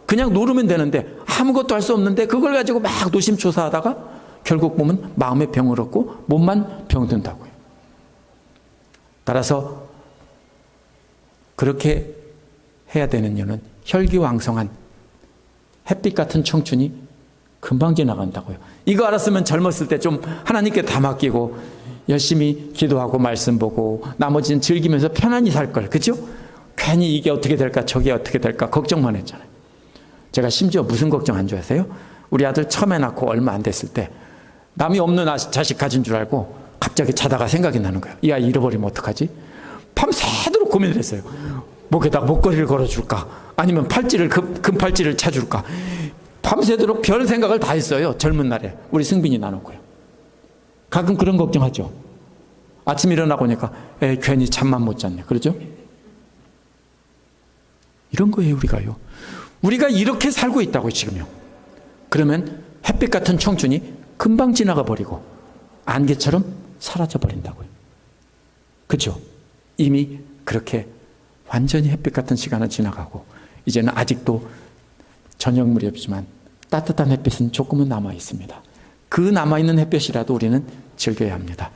그냥 놀으면 되는데 아무것도 할 수 없는데 그걸 가지고 막 노심초사하다가 결국 보면 마음에 병을 얻고 몸만 병든다고요. 따라서 그렇게 해야 되는 이유는 혈기왕성한 햇빛 같은 청춘이 금방 지나간다고요. 이거 알았으면 젊었을 때 좀 하나님께 다 맡기고 열심히 기도하고 말씀 보고 나머지는 즐기면서 편안히 살 걸. 그죠? 괜히 이게 어떻게 될까 저게 어떻게 될까 걱정만 했잖아요. 제가 심지어 무슨 걱정한 줄 아세요? 우리 아들 처음에 낳고 얼마 안 됐을 때 남이 없는 자식 가진 줄 알고 갑자기 자다가 생각이 나는 거예요. 이 아이 잃어버리면 어떡하지? 밤새도록 고민을 했어요. 목에다 목걸이를 걸어줄까? 아니면 팔찌를 금팔찌를 차줄까? 밤새도록 별 생각을 다 했어요. 젊은 날에 우리 승빈이 나눴고요. 가끔 그런 걱정하죠. 아침 일어나고 보니까 괜히 잠만 못 잤네. 그러죠? 이런 거예요. 우리가 이렇게 살고 있다고요. 지금요. 그러면 햇빛 같은 청춘이 금방 지나가 버리고 안개처럼 사라져 버린다고요. 그렇죠? 이미 그렇게 완전히 햇빛 같은 시간은 지나가고 이제는 아직도 저녁 무렵이지만 따뜻한 햇빛은 조금은 남아 있습니다. 그 남아있는 햇볕이라도 우리는 즐겨야 합니다.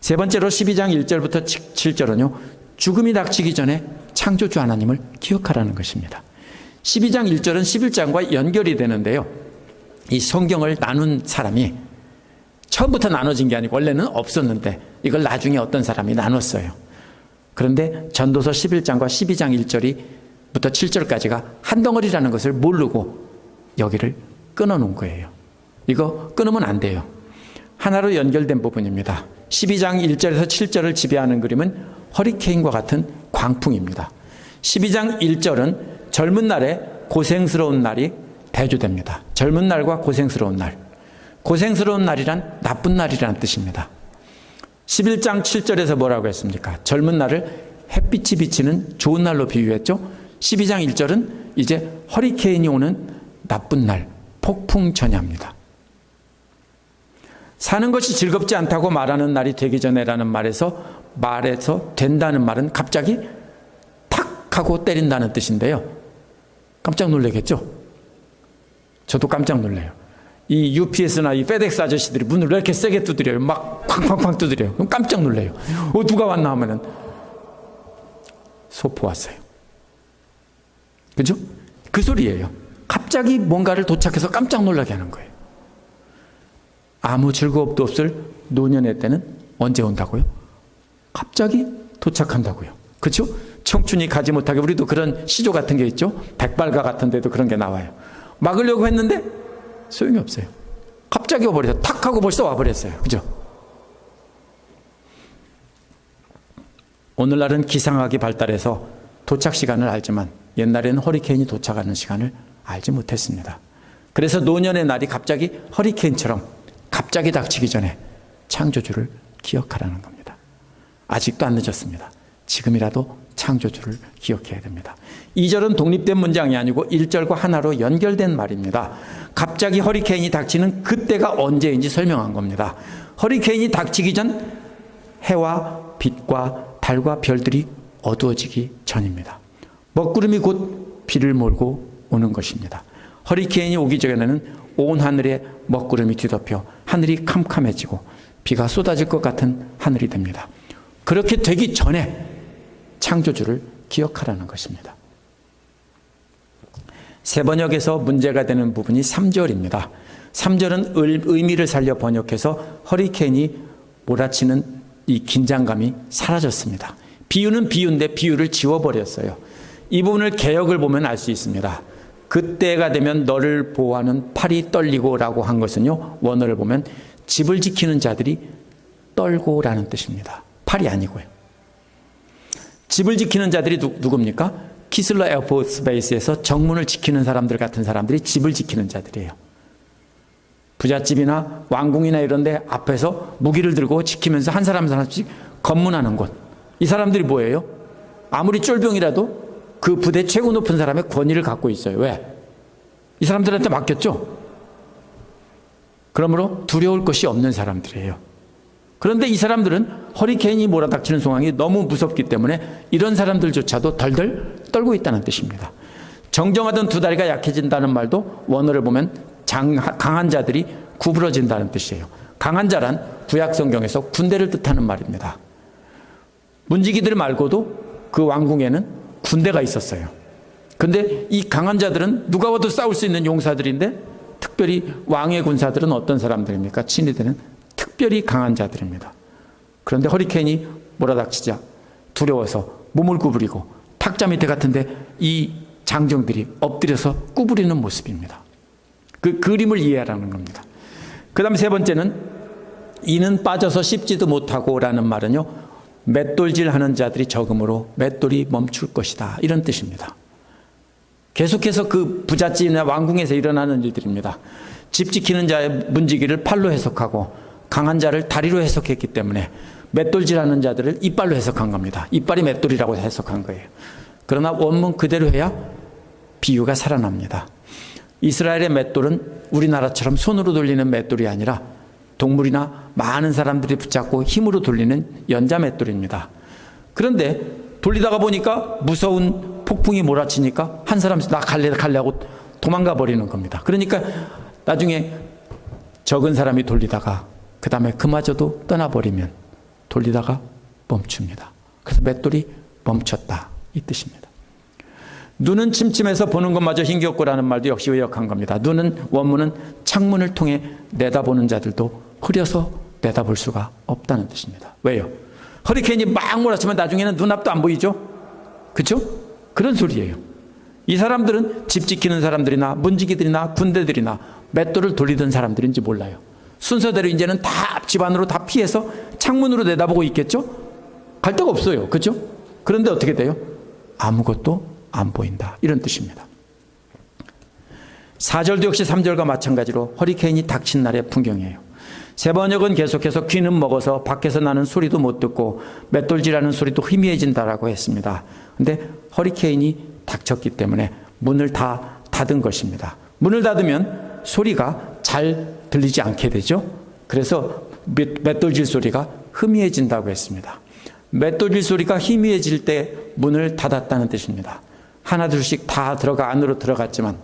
세 번째로 12장 1절부터 7절은요. 죽음이 닥치기 전에 창조주 하나님을 기억하라는 것입니다. 12장 1절은 11장과 연결이 되는데요. 이 성경을 나눈 사람이 처음부터 나눠진 게 아니고 원래는 없었는데 이걸 나중에 어떤 사람이 나눴어요. 그런데 전도서 11장과 12장 1절부터 7절까지가 한 덩어리라는 것을 모르고 여기를 끊어놓은 거예요. 이거 끊으면 안 돼요. 하나로 연결된 부분입니다. 12장 1절에서 7절을 지배하는 그림은 허리케인과 같은 광풍입니다. 12장 1절은 젊은 날에 고생스러운 날이 대조됩니다. 젊은 날과 고생스러운 날. 고생스러운 날이란 나쁜 날이라는 뜻입니다. 11장 7절에서 뭐라고 했습니까? 젊은 날을 햇빛이 비치는 좋은 날로 비유했죠. 12장 1절은 이제 허리케인이 오는 나쁜 날, 폭풍 전야입니다. 사는 것이 즐겁지 않다고 말하는 날이 되기 전에라는 말에서 된다는 말은 갑자기 탁 하고 때린다는 뜻인데요. 깜짝 놀라겠죠? 저도 깜짝 놀라요. 이 UPS나 이 페덱스 아저씨들이 문을 왜 이렇게 세게 두드려요? 막 쾅쾅쾅 두드려요. 그럼 깜짝 놀라요. 누가 왔나 하면은 소포 왔어요. 그죠? 그 소리예요. 갑자기 뭔가를 도착해서 깜짝 놀라게 하는 거예요. 아무 즐거움도 없을 노년의 때는 언제 온다고요? 갑자기 도착한다고요. 그렇죠? 청춘이 가지 못하게 우리도 그런 시조 같은 게 있죠. 백발가 같은 데도 그런 게 나와요. 막으려고 했는데 소용이 없어요. 갑자기 와버려서 탁 하고 벌써 와버렸어요. 그죠? 오늘날은 기상학이 발달해서 도착 시간을 알지만 옛날에는 허리케인이 도착하는 시간을 알지 못했습니다. 그래서 노년의 날이 갑자기 허리케인처럼 갑자기 닥치기 전에 창조주를 기억하라는 겁니다. 아직도 안 늦었습니다. 지금이라도 창조주를 기억해야 됩니다. 2절은 독립된 문장이 아니고 1절과 하나로 연결된 말입니다. 갑자기 허리케인이 닥치는 그때가 언제인지 설명한 겁니다. 허리케인이 닥치기 전 해와 빛과 달과 별들이 어두워지기 전입니다. 먹구름이 곧 비를 몰고 오는 것입니다. 허리케인이 오기 전에는 온 하늘에 먹구름이 뒤덮여 하늘이 캄캄해지고 비가 쏟아질 것 같은 하늘이 됩니다. 그렇게 되기 전에 창조주를 기억하라는 것입니다. 세번역에서 문제가 되는 부분이 3절입니다. 3절은 의미를 살려 번역해서 허리케인이 몰아치는 이 긴장감이 사라졌습니다. 비유는 비유인데 비유를 지워버렸어요. 이 부분을 개역을 보면 알 수 있습니다. 그때가 되면 너를 보호하는 팔이 떨리고 라고 한 것은요, 원어를 보면 집을 지키는 자들이 떨고라는 뜻입니다. 팔이 아니고요. 집을 지키는 자들이 누굽니까? 키슬러 에어포스 베이스에서 정문을 지키는 사람들 같은 사람들이 집을 지키는 자들이에요. 부잣집이나 왕궁이나 이런 데 앞에서 무기를 들고 지키면서 한 사람 한 사람씩 검문하는 곳. 이 사람들이 뭐예요? 아무리 쫄병이라도 그 부대 최고 높은 사람의 권위를 갖고 있어요. 왜? 이 사람들한테 맡겼죠? 그러므로 두려울 것이 없는 사람들이에요. 그런데 이 사람들은 허리케인이 몰아닥치는 상황이 너무 무섭기 때문에 이런 사람들조차도 덜덜 떨고 있다는 뜻입니다. 정정하던 두 다리가 약해진다는 말도 원어를 보면 강한 자들이 구부러진다는 뜻이에요. 강한 자란 구약 성경에서 군대를 뜻하는 말입니다. 문지기들 말고도 그 왕궁에는 군대가 있었어요. 근데 이 강한 자들은 누가 와도 싸울 수 있는 용사들인데, 특별히 왕의 군사들은 어떤 사람들입니까? 친위대는 특별히 강한 자들입니다. 그런데 허리케인이 몰아닥치자 두려워서 몸을 구부리고 탁자 밑에 같은데 이 장정들이 엎드려서 구부리는 모습입니다. 그 그림을 이해하라는 겁니다. 그 다음에 세 번째는 이는 빠져서 씹지도 못하고 라는 말은요, 맷돌질 하는 자들이 적음으로 맷돌이 멈출 것이다, 이런 뜻입니다. 계속해서 그 부잣집이나 왕궁에서 일어나는 일들입니다. 집 지키는 자의 문지기를 팔로 해석하고 강한 자를 다리로 해석했기 때문에 맷돌질하는 자들을 이빨로 해석한 겁니다. 이빨이 맷돌이라고 해석한 거예요. 그러나 원문 그대로 해야 비유가 살아납니다. 이스라엘의 맷돌은 우리나라처럼 손으로 돌리는 맷돌이 아니라 동물이나 많은 사람들이 붙잡고 힘으로 돌리는 연자 맷돌입니다. 그런데 돌리다가 보니까 무서운 폭풍이 몰아치니까 한 사람씩 나 갈래 하고 도망가 버리는 겁니다. 그러니까 나중에 적은 사람이 돌리다가 그 다음에 그마저도 떠나버리면 돌리다가 멈춥니다. 그래서 맷돌이 멈췄다, 이 뜻입니다. 눈은 침침해서 보는 것마저 힘겹고라는 말도 역시 의역한 겁니다. 눈은 원문은 창문을 통해 내다보는 자들도 흐려서 내다볼 수가 없다는 뜻입니다. 왜요? 허리케인이 막 몰아치면 나중에는 눈앞도 안 보이죠? 그렇죠? 그런 소리예요. 이 사람들은 집 지키는 사람들이나 문지기들이나 군대들이나 맷돌을 돌리던 사람들인지 몰라요. 순서대로 이제는 다 집 안으로 다 피해서 창문으로 내다보고 있겠죠? 갈 데가 없어요. 그렇죠? 그런데 어떻게 돼요? 아무것도 안 보인다, 이런 뜻입니다. 4절도 역시 3절과 마찬가지로 허리케인이 닥친 날의 풍경이에요. 세번역은 계속해서 귀는 먹어서 밖에서 나는 소리도 못 듣고 맷돌질하는 소리도 희미해진다라고 했습니다. 근데 허리케인이 닥쳤기 때문에 문을 다 닫은 것입니다. 문을 닫으면 소리가 잘 들리지 않게 되죠. 그래서 맷돌질 소리가 희미해진다고 했습니다. 맷돌질 소리가 희미해질 때 문을 닫았다는 뜻입니다. 하나 둘씩 다 안으로 들어갔지만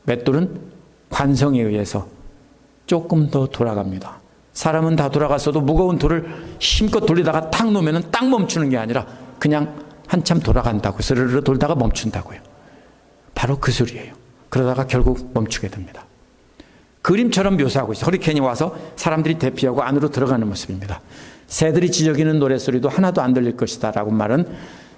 맷돌은 관성에 의해서 조금 더 돌아갑니다. 사람은 다 돌아갔어도 무거운 돌을 힘껏 돌리다가 탁 놓으면 딱 멈추는 게 아니라 그냥 한참 돌아간다고, 스르르 돌다가 멈춘다고요. 바로 그 소리예요. 그러다가 결국 멈추게 됩니다. 그림처럼 묘사하고 있어요. 허리케인이 와서 사람들이 대피하고 안으로 들어가는 모습입니다. 새들이 지저귀는 노랫소리도 하나도 안 들릴 것이다 라고 말은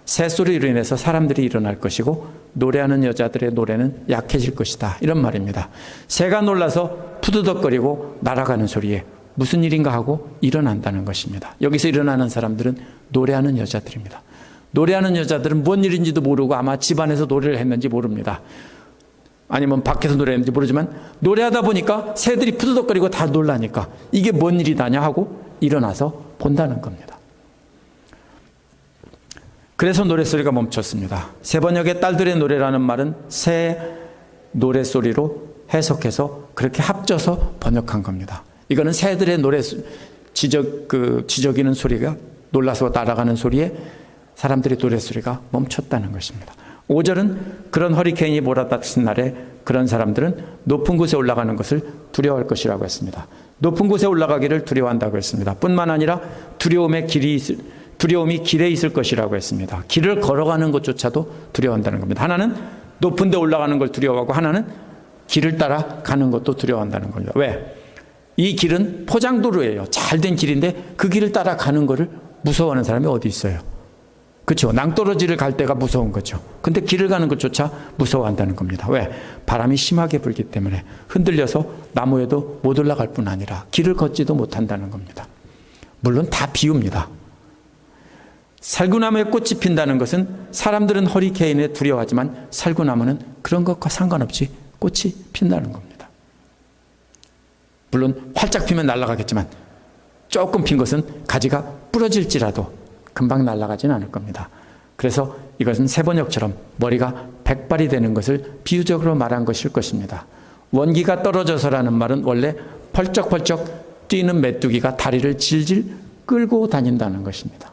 새소리로 인해서 사람들이 일어날 것이고 노래하는 여자들의 노래는 약해질 것이다, 이런 말입니다. 새가 놀라서 푸드덕거리고 날아가는 소리에 무슨 일인가 하고 일어난다는 것입니다. 여기서 일어나는 사람들은 노래하는 여자들입니다. 노래하는 여자들은 뭔 일인지도 모르고 아마 집안에서 노래를 했는지 모릅니다. 아니면 밖에서 노래했는지 모르지만 노래하다 보니까 새들이 푸드덕거리고 다 놀라니까 이게 뭔 일이다냐 하고 일어나서 본다는 겁니다. 그래서 노랫소리가 멈췄습니다. 세번역의 딸들의 노래라는 말은 새 노랫소리로 해석해서 그렇게 합쳐서 번역한 겁니다. 이거는 새들의 노래 지저귀는 소리가 놀라서 날아가는 소리에 사람들의 노랫소리가 멈췄다는 것입니다. 5절은 그런 허리케인이 몰아닥친 날에 그런 사람들은 높은 곳에 올라가는 것을 두려워할 것이라고 했습니다. 높은 곳에 올라가기를 두려워한다고 했습니다. 뿐만 아니라 두려움이 길에 있을 것이라고 했습니다. 길을 걸어가는 것조차도 두려워한다는 겁니다. 하나는 높은 데 올라가는 걸 두려워하고 하나는 길을 따라 가는 것도 두려워한다는 겁니다. 왜? 이 길은 포장도로예요. 잘된 길인데 그 길을 따라 가는 것을 무서워하는 사람이 어디 있어요? 그렇죠. 낭떠러지를 갈 때가 무서운 거죠. 근데 길을 가는 것조차 무서워한다는 겁니다. 왜? 바람이 심하게 불기 때문에 흔들려서 나무에도 못 올라갈 뿐 아니라 길을 걷지도 못한다는 겁니다. 물론 다 비유입니다. 살구나무에 꽃이 핀다는 것은 사람들은 허리케인에 두려워하지만 살구나무는 그런 것과 상관없이 꽃이 핀다는 겁니다. 물론 활짝 피면 날아가겠지만 조금 핀 것은 가지가 부러질지라도 금방 날아가지는 않을 겁니다. 그래서 이것은 세번역처럼 머리가 백발이 되는 것을 비유적으로 말한 것일 것입니다. 원기가 떨어져서라는 말은 원래 펄쩍펄쩍 뛰는 메뚜기가 다리를 질질 끌고 다닌다는 것입니다.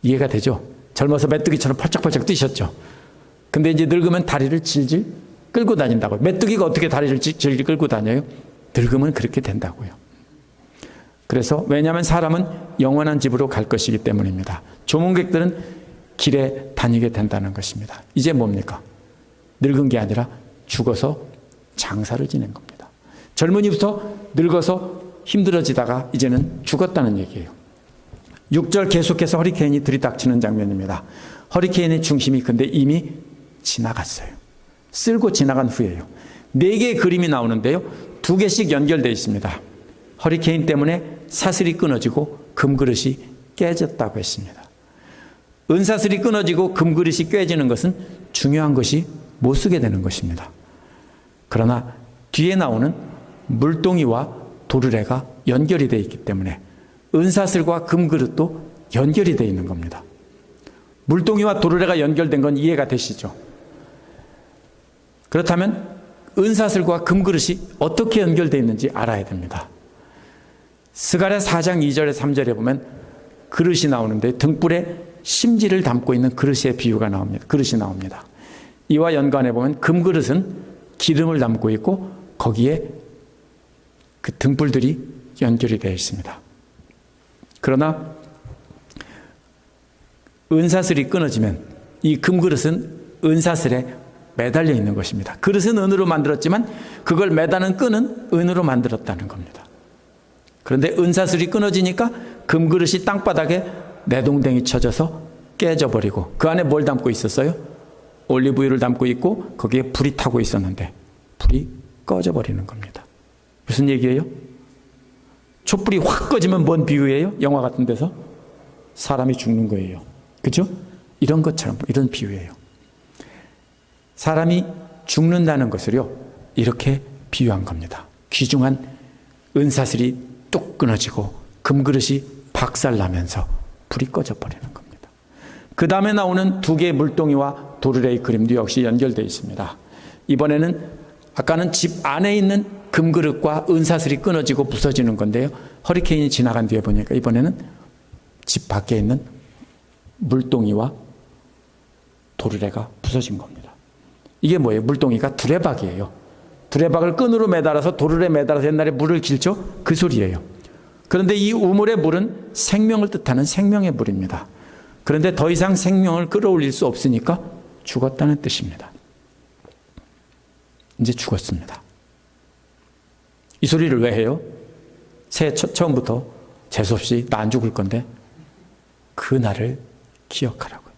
이해가 되죠? 젊어서 메뚜기처럼 펄쩍펄쩍 뛰셨죠? 근데 이제 늙으면 다리를 질질 끌고 다닌다고요. 메뚜기가 어떻게 다리를 질질 끌고 다녀요? 늙으면 그렇게 된다고요. 그래서 왜냐하면 사람은 영원한 집으로 갈 것이기 때문입니다. 조문객들은 길에 다니게 된다는 것입니다. 이제 뭡니까? 늙은 게 아니라 죽어서 장사를 지낸 겁니다. 젊은이부터 늙어서 힘들어지다가 이제는 죽었다는 얘기예요. 6절 계속해서 허리케인이 들이닥치는 장면입니다. 허리케인의 중심이 근데 이미 지나갔어요. 쓸고 지나간 후에요. 4개의 그림이 나오는데요. 2개씩 연결되어 있습니다. 허리케인 때문에 사슬이 끊어지고 금그릇이 깨졌다고 했습니다. 은사슬이 끊어지고 금그릇이 깨지는 것은 중요한 것이 못 쓰게 되는 것입니다. 그러나 뒤에 나오는 물동이와 도르래가 연결이 되어 있기 때문에 은사슬과 금그릇도 연결이 되어 있는 겁니다. 물동이와 도르래가 연결된 건 이해가 되시죠? 그렇다면 은사슬과 금그릇이 어떻게 연결되어 있는지 알아야 됩니다. 스가랴 4장 2절에 3절에 보면 그릇이 나오는데 등불에 심지를 담고 있는 그릇의 비유가 나옵니다. 그릇이 나옵니다. 이와 연관해 보면 금그릇은 기름을 담고 있고 거기에 그 등불들이 연결이 되어 있습니다. 그러나 은사슬이 끊어지면 이 금그릇은 은사슬에 매달려 있는 것입니다. 그릇은 은으로 만들었지만 그걸 매다는 끈은 은으로 만들었다는 겁니다. 그런데 은사슬이 끊어지니까 금그릇이 땅바닥에 내동댕이 쳐져서 깨져버리고 그 안에 뭘 담고 있었어요? 올리브유를 담고 있고 거기에 불이 타고 있었는데 불이 꺼져버리는 겁니다. 무슨 얘기예요? 촛불이 확 꺼지면 뭔 비유예요? 영화 같은 데서? 사람이 죽는 거예요. 그죠? 이런 것처럼 이런 비유예요. 사람이 죽는다는 것을요 이렇게 비유한 겁니다. 귀중한 은사슬이 뚝 끊어지고 금그릇이 박살나면서 불이 꺼져버리는 겁니다. 그 다음에 나오는 2개의 물동이와 도르래의 그림도 역시 연결되어 있습니다. 이번에는 아까는 집 안에 있는 금그릇과 은사슬이 끊어지고 부서지는 건데요. 허리케인이 지나간 뒤에 보니까 이번에는 집 밖에 있는 물동이와 도르래가 부서진 겁니다. 이게 뭐예요? 물동이가 두레박이에요. 두레박을 끈으로 매달아서 도르래 매달아서 옛날에 물을 길죠? 그 소리예요. 그런데 이 우물의 물은 생명을 뜻하는 생명의 물입니다. 그런데 더 이상 생명을 끌어올릴 수 없으니까 죽었다는 뜻입니다. 이제 죽었습니다. 이 소리를 왜 해요? 처음부터 재수없이 나 안 죽을 건데 그 날을 기억하라고요.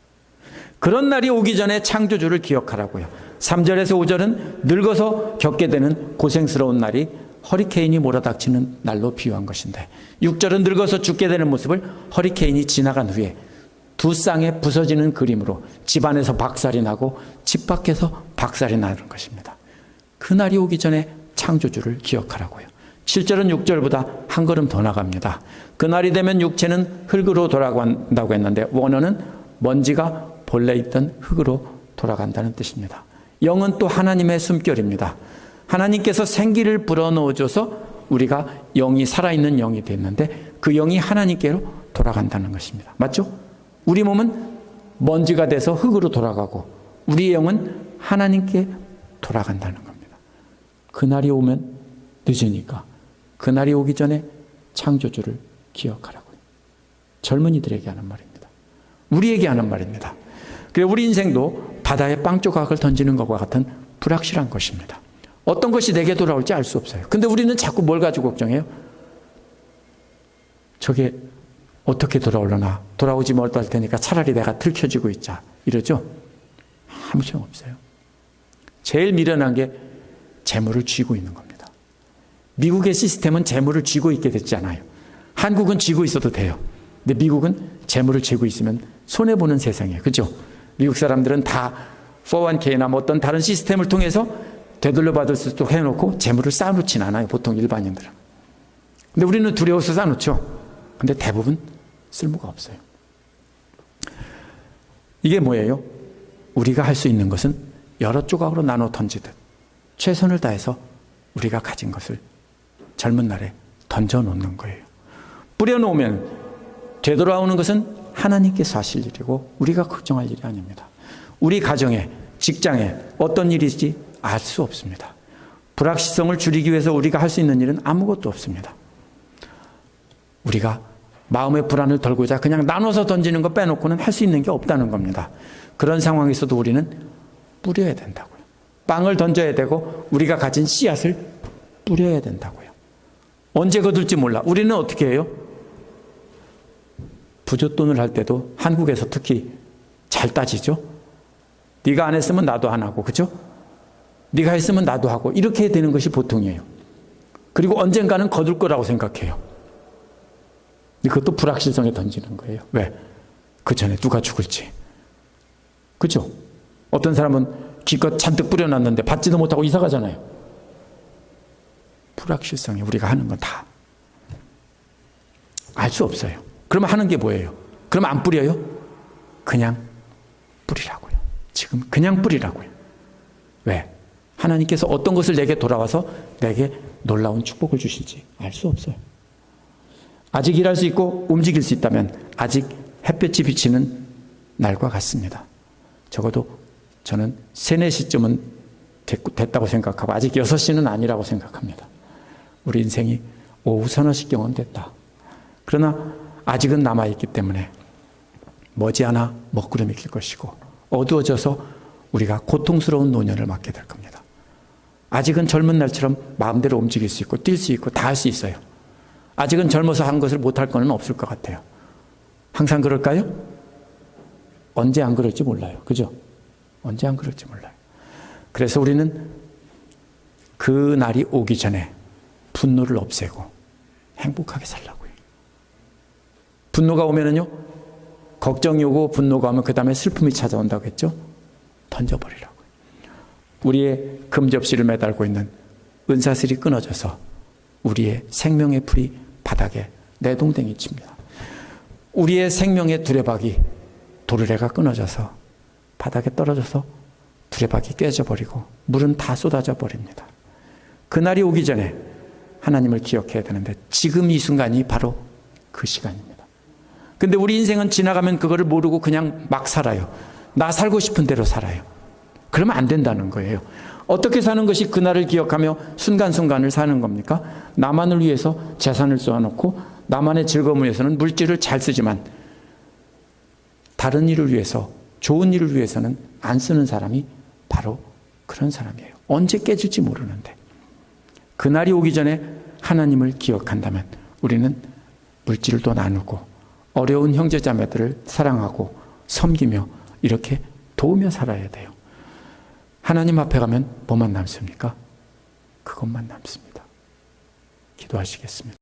그런 날이 오기 전에 창조주를 기억하라고요. 3절에서 5절은 늙어서 겪게 되는 고생스러운 날이 허리케인이 몰아닥치는 날로 비유한 것인데 6절은 늙어서 죽게 되는 모습을 허리케인이 지나간 후에 두 쌍에 부서지는 그림으로 집 안에서 박살이 나고 집 밖에서 박살이 나는 것입니다. 그 날이 오기 전에 창조주를 기억하라고요. 7절은 6절보다 한 걸음 더 나갑니다. 그 날이 되면 육체는 흙으로 돌아간다고 했는데 원어는 먼지가 본래 있던 흙으로 돌아간다는 뜻입니다. 영은 또 하나님의 숨결입니다. 하나님께서 생기를 불어넣어줘서 우리가 영이 살아있는 영이 됐는데 그 영이 하나님께로 돌아간다는 것입니다. 맞죠? 우리 몸은 먼지가 돼서 흙으로 돌아가고 우리의 영은 하나님께 돌아간다는 겁니다. 그날이 오면 늦으니까 그날이 오기 전에 창조주를 기억하라고요. 젊은이들에게 하는 말입니다. 우리에게 하는 말입니다. 그래 우리 인생도 바다에 빵 조각을 던지는 것과 같은 불확실한 것입니다. 어떤 것이 내게 돌아올지 알 수 없어요. 근데 우리는 자꾸 뭘 가지고 걱정해요? 저게 어떻게 돌아올려나? 돌아오지 못할 테니까 차라리 내가 들켜지고 있자. 이러죠? 아무 소용 없어요. 제일 미련한 게 재물을 쥐고 있는 겁니다. 미국의 시스템은 재물을 쥐고 있게 됐지 않아요. 한국은 쥐고 있어도 돼요. 근데 미국은 재물을 쥐고 있으면 손해보는 세상이에요. 그죠? 미국 사람들은 다 401k나 뭐 어떤 다른 시스템을 통해서 되돌려 받을 수 있도록 해놓고 재물을 쌓아놓진 않아요. 보통 일반인들은. 근데 우리는 두려워서 쌓아놓죠. 근데 대부분 쓸모가 없어요. 이게 뭐예요? 우리가 할 수 있는 것은 여러 조각으로 나눠 던지듯 최선을 다해서 우리가 가진 것을 젊은 날에 던져놓는 거예요. 뿌려놓으면 되돌아오는 것은 하나님께서 하실 일이고 우리가 걱정할 일이 아닙니다. 우리 가정에, 직장에 어떤 일인지 알 수 없습니다. 불확실성을 줄이기 위해서 우리가 할 수 있는 일은 아무것도 없습니다. 우리가 마음의 불안을 덜고자 그냥 나눠서 던지는 거 빼놓고는 할 수 있는 게 없다는 겁니다. 그런 상황에서도 우리는 뿌려야 된다고요. 빵을 던져야 되고 우리가 가진 씨앗을 뿌려야 된다고요. 언제 거둘지 몰라. 우리는 어떻게 해요? 부잣돈을 할 때도 한국에서 특히 잘 따지죠. 네가 안 했으면 나도 안 하고, 그죠? 네가 했으면 나도 하고 이렇게 되는 것이 보통이에요. 그리고 언젠가는 거둘 거라고 생각해요. 그것도 불확실성에 던지는 거예요. 왜? 그 전에 누가 죽을지. 그죠? 어떤 사람은 기껏 잔뜩 뿌려놨는데 받지도 못하고 이사 가잖아요. 불확실성이 우리가 하는 건 다 알 수 없어요. 그러면 하는 게 뭐예요? 그러면 안 뿌려요? 그냥 뿌리라고요. 지금 그냥 뿌리라고요. 왜? 하나님께서 어떤 것을 내게 돌아와서 내게 놀라운 축복을 주실지 알 수 없어요. 아직 일할 수 있고 움직일 수 있다면 아직 햇볕이 비치는 날과 같습니다. 적어도 저는 3, 4시쯤은 됐다고 생각하고 아직 6시는 아니라고 생각합니다. 우리 인생이 오후 서너 시경은 됐다. 그러나 아직은 남아있기 때문에 머지않아 먹구름이 낄 것이고 어두워져서 우리가 고통스러운 노년을 맞게 될 겁니다. 아직은 젊은 날처럼 마음대로 움직일 수 있고 뛸 수 있고 다 할 수 있어요. 아직은 젊어서 한 것을 못할 거는 없을 것 같아요. 항상 그럴까요? 언제 안 그럴지 몰라요. 그죠? 언제 안 그럴지 몰라요. 그래서 우리는 그 날이 오기 전에 분노를 없애고 행복하게 살라고요. 분노가 오면은요, 걱정이 오고 분노가 오면 그 다음에 슬픔이 찾아온다고 했죠? 던져버리라고요. 우리의 금접시를 매달고 있는 은사슬이 끊어져서 우리의 생명의 풀이 바닥에 내동댕이 칩니다. 우리의 생명의 두레박이 도르래가 끊어져서 바닥에 떨어져서 두레박이 깨져버리고 물은 다 쏟아져 버립니다. 그날이 오기 전에 하나님을 기억해야 되는데 지금 이 순간이 바로 그 시간입니다. 근데 우리 인생은 지나가면 그거를 모르고 그냥 막 살아요. 나 살고 싶은 대로 살아요. 그러면 안 된다는 거예요. 어떻게 사는 것이 그날을 기억하며 순간순간을 사는 겁니까? 나만을 위해서 재산을 쏘아놓고 나만의 즐거움을 위해서는 물질을 잘 쓰지만 다른 일을 위해서, 좋은 일을 위해서는 안 쓰는 사람이 바로 그런 사람이에요. 언제 깨질지 모르는데. 그날이 오기 전에 하나님을 기억한다면 우리는 물질도 나누고 어려운 형제자매들을 사랑하고 섬기며 이렇게 도우며 살아야 돼요. 하나님 앞에 가면 뭐만 남습니까? 그것만 남습니다. 기도하시겠습니다.